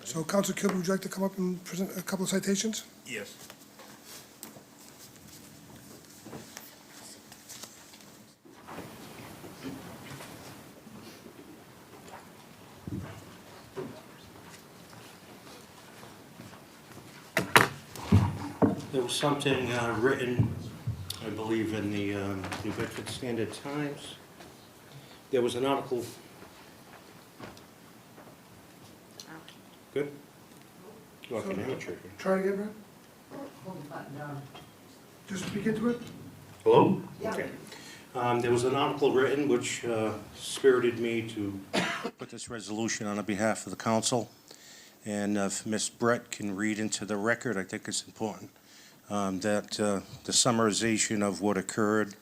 So, Councilor Kilby, would you like to come up and present a couple of citations? Yes. There was something written, I believe, in the New Bedford Standard Times. There was an article. Good? You want to name it, Trigger? Try it again, Brad. Just speak into it. Hello? Okay. There was an article written which spirited me to put this resolution on behalf of the council. And if Ms. Brett can read into the record, I think it's important that the summarization of what occurred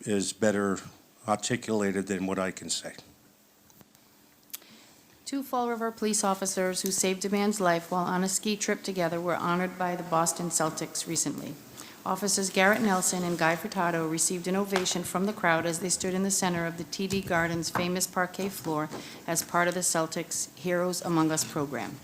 is better articulated than what I can say. Two Fall River police officers who saved a man's life while on a ski trip together were honored by the Boston Celtics recently. Officers Garrett Nelson and Guy Furtado received an ovation from the crowd as they stood in the center of the TD Garden's famous parquet floor as part of the Celtics' Heroes Among Us program.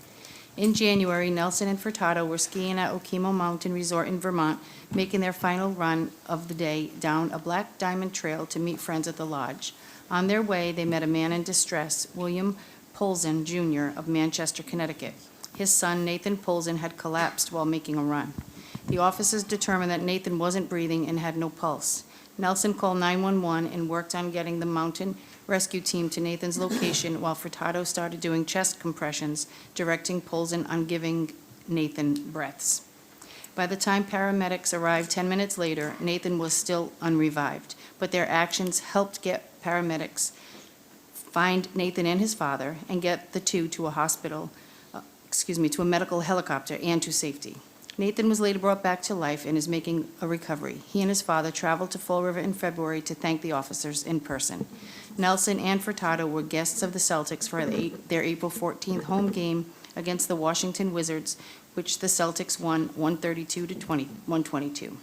In January, Nelson and Furtado were skiing at Okemo Mountain Resort in Vermont, making their final run of the day down a black diamond trail to meet friends at the lodge. On their way, they met a man in distress, William Polzin, Jr. of Manchester, Connecticut. His son, Nathan Polzin, had collapsed while making a run. The officers determined that Nathan wasn't breathing and had no pulse. Nelson called 911 and worked on getting the mountain rescue team to Nathan's location while Furtado started doing chest compressions, directing Polzin on giving Nathan breaths. By the time paramedics arrived 10 minutes later, Nathan was still unrevived, but their actions helped get paramedics find Nathan and his father and get the two to to a medical helicopter and to safety. Nathan was later brought back to life and is making a recovery. He and his father traveled to Fall River in February to thank the officers in person. Nelson and Furtado were guests of the Celtics for their April 14th home game against the Washington Wizards, which the Celtics won 132 to 122.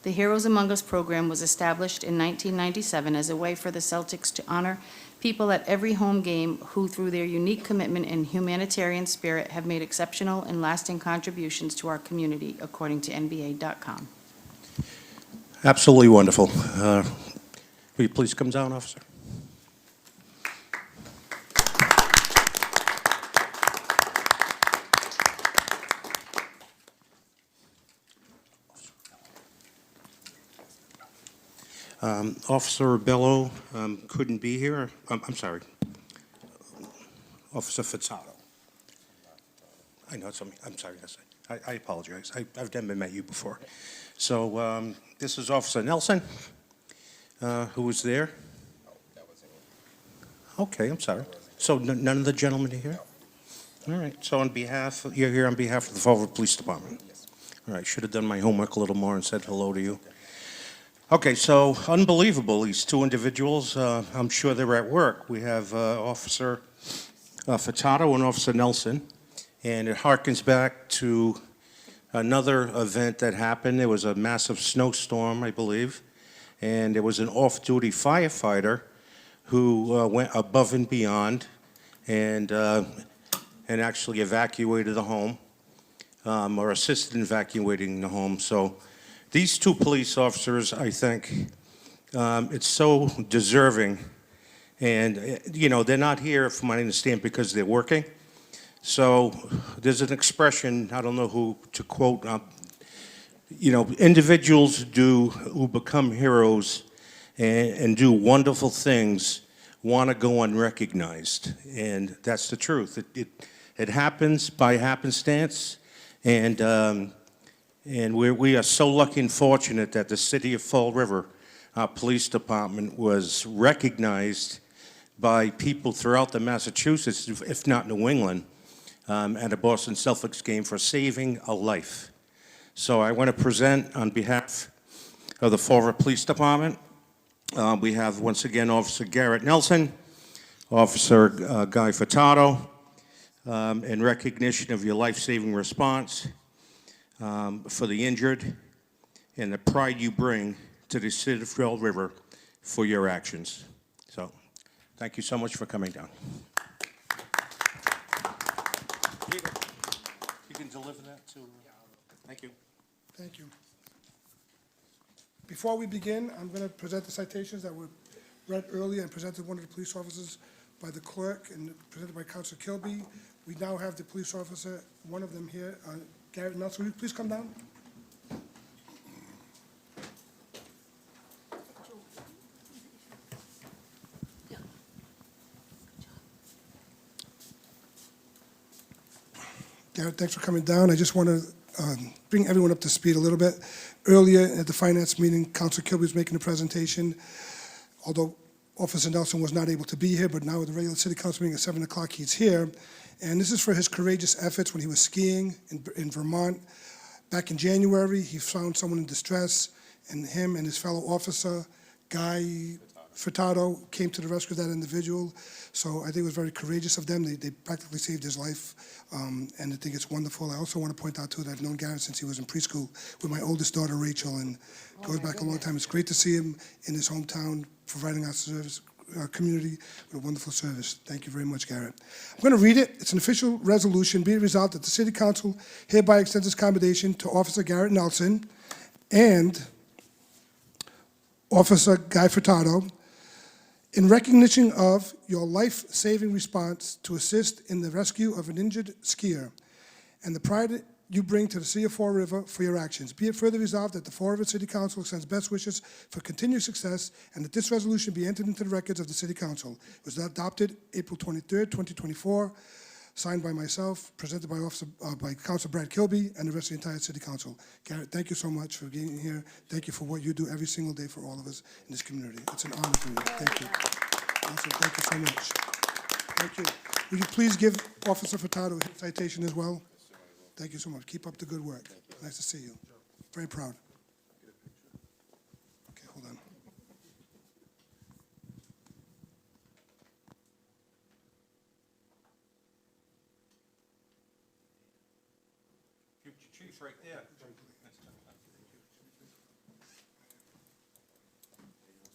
The Heroes Among Us program was established in 1997 as a way for the Celtics to honor people at every home game who, through their unique commitment and humanitarian spirit, have made exceptional and lasting contributions to our community, according to NBA.com. Absolutely wonderful. Will you please come down, officer? Officer Bello couldn't be here. I'm sorry. Officer Furtado. I know, I'm sorry. Yes, I apologize. I've never met you before. So this is Officer Nelson, who was there. Okay, I'm sorry. So none of the gentlemen are here? All right. So you're here on behalf of the Fall River Police Department? All right. Should have done my homework a little more and said hello to you. Okay, so unbelievable, these two individuals. I'm sure they're at work. We have Officer Furtado and Officer Nelson, and it harkens back to another event that happened. There was a massive snowstorm, I believe, and there was an off-duty firefighter who went above and beyond and actually evacuated the home, or assisted in evacuating the home. So these two police officers, I think, it's so deserving. And, you know, they're not here, from what I understand, because they're working. So there's an expression, I don't know who to quote, you know, individuals who become heroes and do wonderful things want to go unrecognized. And that's the truth. It happens by happenstance. And we are so lucky and fortunate that the City of Fall River, our police department, was recognized by people throughout the Massachusetts, if not New England, at a Boston Celtics game for saving a life. So I want to present on behalf of the Fall River Police Department. We have, once again, Officer Garrett Nelson, Officer Guy Furtado, in recognition of your life-saving response for the injured and the pride you bring to the City of Fall River for your actions. So, thank you so much for coming down. deliver that to? Thank you. Thank you. Before we begin, I'm going to present the citations that were read earlier and presented to one of the police officers by the clerk and presented by Counselor Kilby. We now have the police officer, one of them here, Garrett Nelson. Will you please come down? Garrett, thanks for coming down. I just want to bring everyone up to speed a little bit. Earlier at the finance meeting, Councilor Kilby was making a presentation. Although Officer Nelson was not able to be here, but now at the regular city council meeting at 7 o'clock, he's here. And this is for his courageous efforts when he was skiing in Vermont. Back in January, he found someone in distress, and him and his fellow officer, Guy Furtado, came to the rescue of that individual. So I think it was very courageous of them. They practically saved his life, and I think it's wonderful. I also want to point out, too, that I've known Garrett since he was in preschool with my oldest daughter, Rachel, and goes back a long time. It's great to see him in his hometown, providing our service, our community with a wonderful service. Thank you very much, Garrett. I'm going to read it. It's an official resolution. Be it resolved that the City Council hereby extends its commendation to Officer Garrett Nelson and Officer Guy Furtado in recognition of your life-saving response to assist in the rescue of an injured skier and the pride you bring to the City of Fall River for your actions. Be it further resolved that the Fall River City Council extends best wishes for continued success and that this resolution be entered into the records of the City Council. It was adopted April 23rd, 2024, signed by myself, presented by Councilor Brad Kilby and the rest of the entire City Council. Garrett, thank you so much for being here. Thank you for what you do every single day for all of us in this community. It's an honor for you. Thank you. Awesome. Thank you so much. Thank you. Would you please give Officer Furtado his citation as well? Thank you so much. Keep up the good work. Nice to see you. Very proud. Okay, hold on. Future chief right there.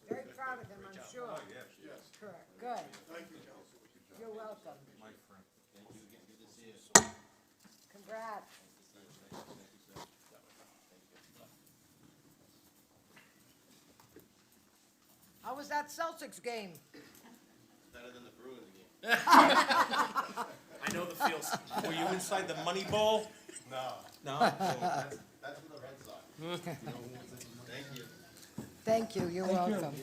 Very proud of him, I'm sure. Oh, yes, yes. Correct, good. Thank you, You're welcome. My friend. Congrats. How was that Celtics game? Better than the Bruins game. I know the feels. Were you inside the money bowl? No, No? that's for the Red Sox. Thank you. Thank you, you're welcome.